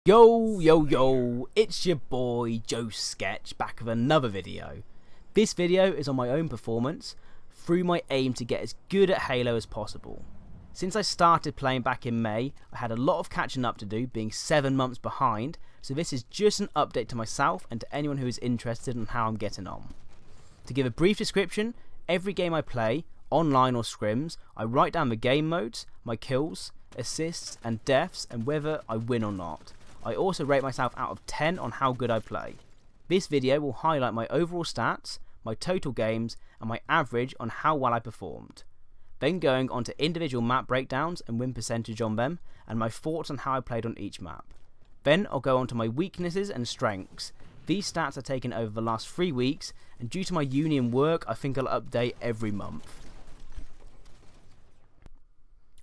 Yo, it's your boy Joe Sketch back with another video. This video is on my own performance through my aim to get as good at Halo as possible. Since I started playing back in May, I had a lot of catching up to do, being 7 months behind, so this is just an update to myself and to anyone who is interested in how I'm getting on. To give a brief description, every game I play, online or scrims, I write down the game modes, my kills, assists and deaths and whether I win or not. I also rate myself out of 10 on how good I play. This video will highlight my overall stats, my total games and my average on how well I performed. Then going on to individual map breakdowns and win percentage on them and my thoughts on how I played on each map. Then I'll go on to my weaknesses and strengths. These stats are taken over the last 3 weeks and due to my uni and work I think I'll update every month.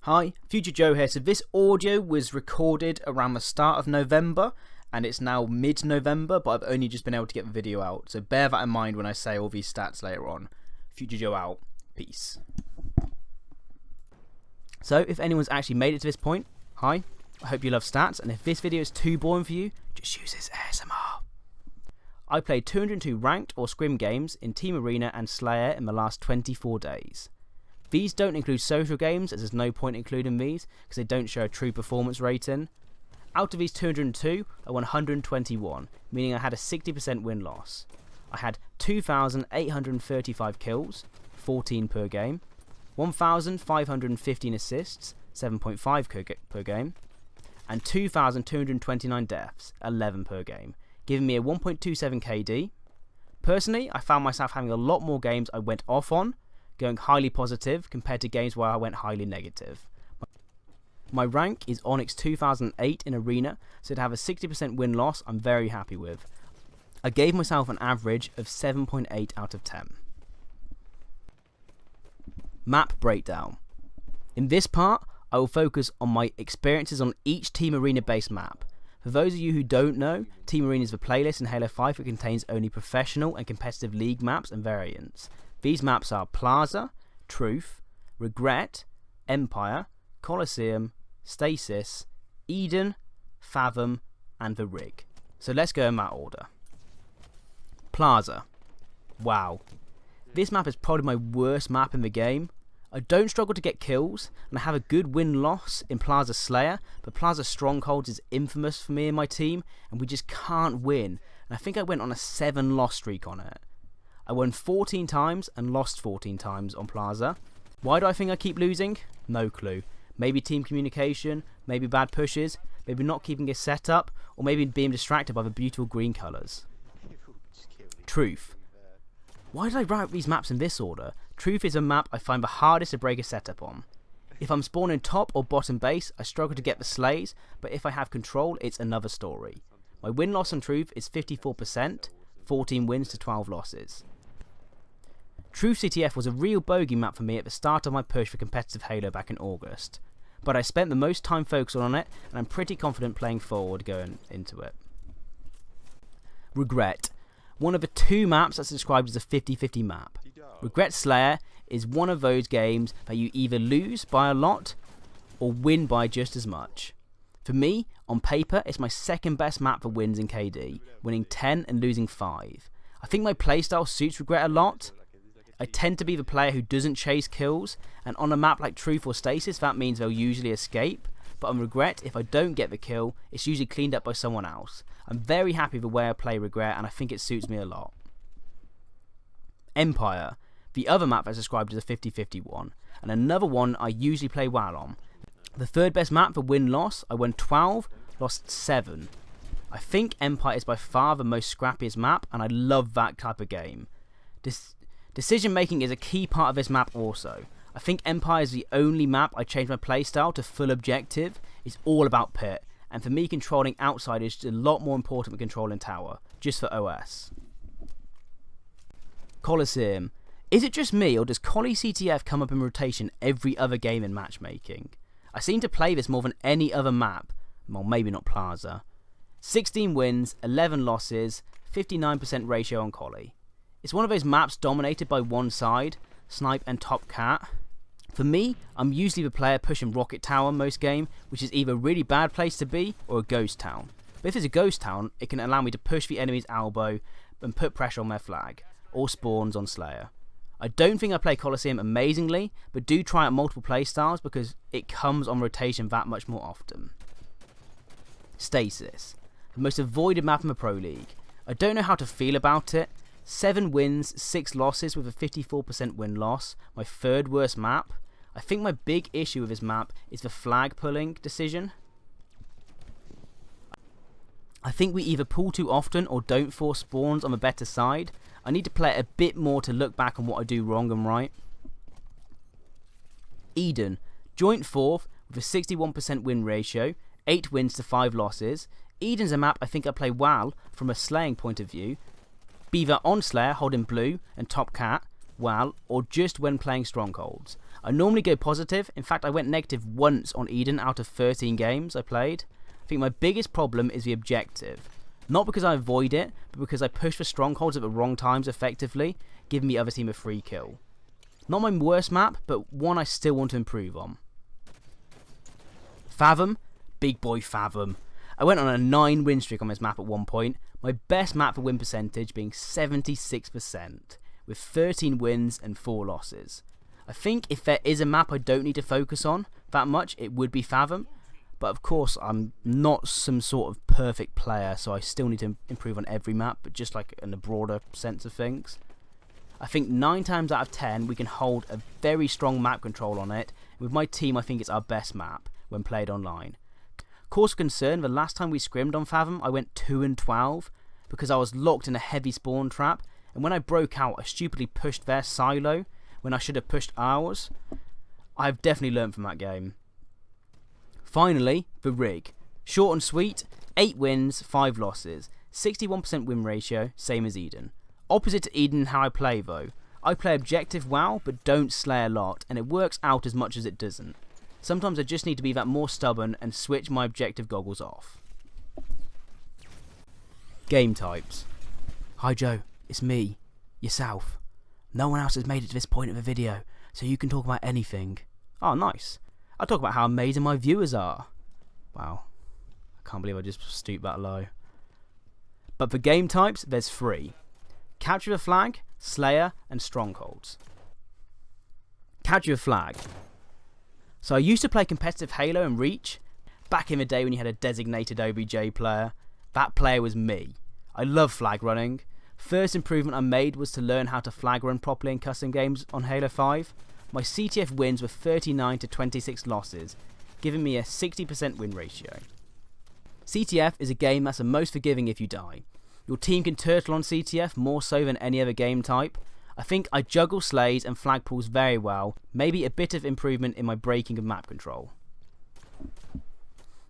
Hi, Future Joe here. So this audio was recorded around the start of November and it's now mid-November, but I've only just been able to get the video out. So bear that in mind when I say all these stats later on. Future Joe out. Peace. So if anyone's actually made it to this point, hi, I hope you love stats, and if this video is too boring for you, just use this ASMR. I played 202 ranked or scrim games in Team Arena and Slayer in the last 24 days. These don't include social games, as there's no point including these because they don't show a true performance rating. Out of these 202, I won 121, meaning I had a 60% win-loss. I had 2,835 kills, 14 per game, 1,515 assists, 7.5 per game, and 2,229 deaths, 11 per game, giving me a 1.27 KD. Personally, I found myself having a lot more games I went off on, going highly positive compared to games where I went highly negative. My rank is Onyx 2008 in Arena, so to have a 60% win-loss I'm very happy with. I gave myself an average of 7.8 out of 10. Map breakdown. In this part, I will focus on my experiences on each Team Arena based map. For those of you who don't know, Team Arena is the playlist in Halo 5 that contains only professional and competitive league maps and variants. These maps are Plaza, Truth, Regret, Empire, Coliseum, Stasis, Eden, Fathom and The Rig. So let's go in that order. Plaza. Wow. This map is probably my worst map in the game. I don't struggle to get kills and I have a good win-loss in Plaza Slayer, but Plaza Strongholds is infamous for me and my team and we just can't win, and I think I went on a 7-loss streak on it. I won 14 times and lost 14 times on Plaza. Why do I think I keep losing? No clue. Maybe team communication, maybe bad pushes, maybe not keeping a setup, or maybe being distracted by the beautiful green colours. Truth. Why did I write these maps in this order? Truth is a map I find the hardest to break a setup on. If I'm spawning top or bottom base, I struggle to get the slays, but if I have control, it's another story. My win-loss on Truth is 54%, 14 wins to 12 losses. Truth CTF was a real bogey map for me at the start of my push for competitive Halo back in August, but I spent the most time focusing on it and I'm pretty confident playing forward going into it. Regret. One of the 2 maps that's described as a 50-50 map. Regret Slayer is one of those games that you either lose by a lot or win by just as much. For me, on paper, it's my second best map for wins in KD, winning 10 and losing 5. I think my playstyle suits Regret a lot. I tend to be the player who doesn't chase kills, and on a map like Truth or Stasis that means they'll usually escape, but on Regret, if I don't get the kill, it's usually cleaned up by someone else. I'm very happy with the way I play Regret and I think it suits me a lot. Empire, the other map that's described as a 50-50 one, and another one I usually play well on. The 3rd best map for win-loss, I won 12, lost 7. I think Empire is by far the most scrappiest map and I love that type of game. Decision making is a key part of this map also. I think Empire is the only map I changed my playstyle to full objective. It's all about pit, and for me controlling outside is a lot more important than controlling tower, just for OS. Coliseum. Is it just me or does Collie CTF come up in rotation every other game in matchmaking? I seem to play this more than any other map, well maybe not Plaza. 16 wins, 11 losses, 59% ratio on Collie. It's one of those maps dominated by one side, Snipe and Top Cat. For me, I'm usually the player pushing Rocket Tower most game, which is either a really bad place to be or a ghost town. But if it's a ghost town, it can allow me to push the enemy's elbow and put pressure on their flag, or spawns on Slayer. I don't think I play Colosseum amazingly, but do try out multiple playstyles because it comes on rotation that much more often. Stasis, the most avoided map in the Pro League. I don't know how to feel about it. 7 wins, 6 losses with a 54% win-loss, my third worst map. I think my big issue with this map is the flag pulling decision. I think we either pull too often or don't force spawns on the better side. I need to play it a bit more to look back on what I do wrong and right. Eden, joint 4th with a 61% win ratio, 8 wins to 5 losses. Eden's a map I think I play well from a slaying point of view, be that on Slayer holding blue and top cat well, or just when playing strongholds. I normally go positive. In fact, I went negative once on Eden out of 13 games I played. I think my biggest problem is the objective. Not because I avoid it, but because I push for strongholds at the wrong times effectively, giving the other team a free kill. Not my worst map, but one I still want to improve on. Fathom, big boy Fathom. I went on a 9 win streak on this map at one point, my best map for win percentage being 76%, with 13 wins and 4 losses. I think if there is a map I don't need to focus on that much, it would be Fathom, but of course I'm not some sort of perfect player, so I still need to improve on every map, but just like in a broader sense of things. I think 9 times out of 10 we can hold a very strong map control on it. With my team I think it's our best map when played online. Cause of concern, the last time we scrimmed on Fathom I went 2-12 because I was locked in a heavy spawn trap, and when I broke out I stupidly pushed their silo when I should have pushed ours. I've definitely learned from that game. Finally, the rig. Short and sweet, 8 wins, 5 losses, 61% win ratio, same as Eden. Opposite to Eden in how I play though. I play objective well, but don't slay a lot, and it works out as much as it doesn't. Sometimes I just need to be that more stubborn and switch my objective goggles off. Game types. Hi Joe, it's me, yourself. No one else has made it to this point of the video, so you can talk about anything. Oh nice. I'll talk about how amazing my viewers are. Wow, I can't believe I just stooped that low. But for game types, there's 3. Capture the flag, Slayer, and strongholds. Capture the flag. So I used to play competitive Halo and Reach. Back in the day when you had a designated OBJ player. That player was me. I love flag running. First improvement I made was to learn how to flag run properly in custom games on Halo 5. My CTF wins were 39 to 26 losses, giving me a 60% win ratio. CTF is a game that's the most forgiving if you die. Your team can turtle on CTF more so than any other game type. I think I juggle slays and flag pulls very well, maybe a bit of improvement in my breaking of map control.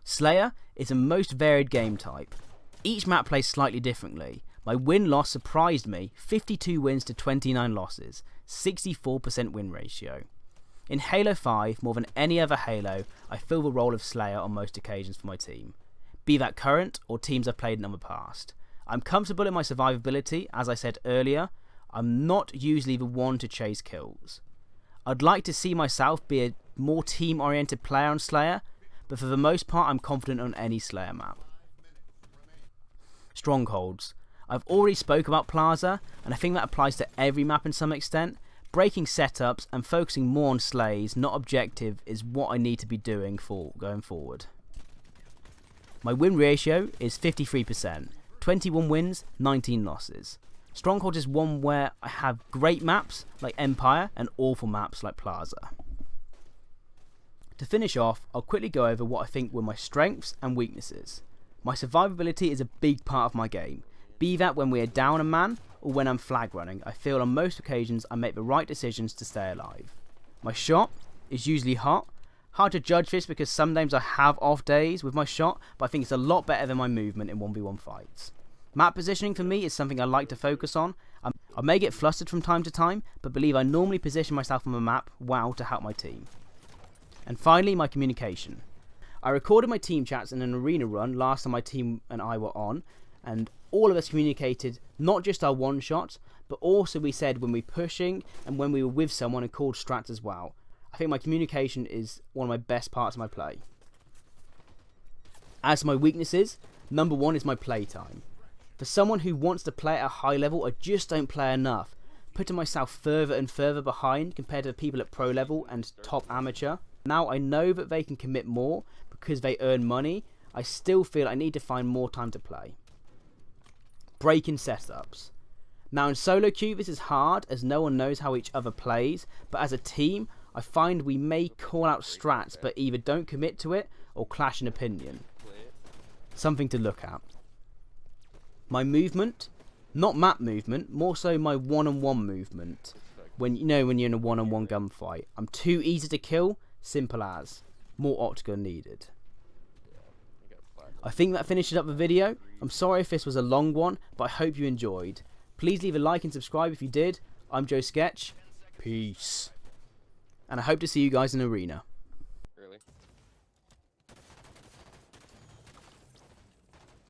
Slayer is the most varied game type. Each map plays slightly differently. My win-loss surprised me, 52 wins to 29 losses, 64% win ratio. In Halo 5, more than any other Halo, I fill the role of Slayer on most occasions for my team, be that current or teams I've played in the past. I'm comfortable in my survivability, as I said earlier. I'm not usually the one to chase kills. I'd like to see myself be a more team-oriented player on Slayer, but for the most part I'm confident on any Slayer map. Strongholds. I've already spoke about Plaza, and I think that applies to every map in some extent. Breaking setups and focusing more on slays, not objective, is what I need to be doing for going forward. My win ratio is 53%, 21 wins, 19 losses. Stronghold is one where I have great maps like Empire and awful maps like Plaza. To finish off, I'll quickly go over what I think were my strengths and weaknesses. My survivability is a big part of my game, be that when we are down a man or when I'm flag running. I feel on most occasions I make the right decisions to stay alive. My shot is usually hot. Hard to judge this because sometimes I have off days with my shot, but I think it's a lot better than my movement in 1v1 fights. Map positioning for me is something I like to focus on. I may get flustered from time to time, but believe I normally position myself on the map well to help my team. And finally, my communication. I recorded my team chats in an arena run last time my team and I were on, and all of us communicated not just our one shots, but also we said when we were pushing and when we were with someone and called strats as well. I think my communication is one of my best parts of my play. As to my weaknesses, Number 1 is my playtime. For someone who wants to play at a high level, I just don't play enough, putting myself further and further behind compared to people at pro level and top amateur. Now I know that they can commit more because they earn money, I still feel I need to find more time to play. Breaking setups. Now in solo queue this is hard as no one knows how each other plays, but as a team I find we may call out strats but either don't commit to it or clash in opinion. Something to look at. My movement, not map movement, more so my one-on-one movement. When you're in a one-on-one gunfight. I'm too easy to kill, simple as. More octagon needed. I think that finishes up the video. I'm sorry if this was a long one, but I hope you enjoyed. Please leave a like and subscribe if you did. I'm Joe Sketch. Peace. And I hope to see you guys in Arena.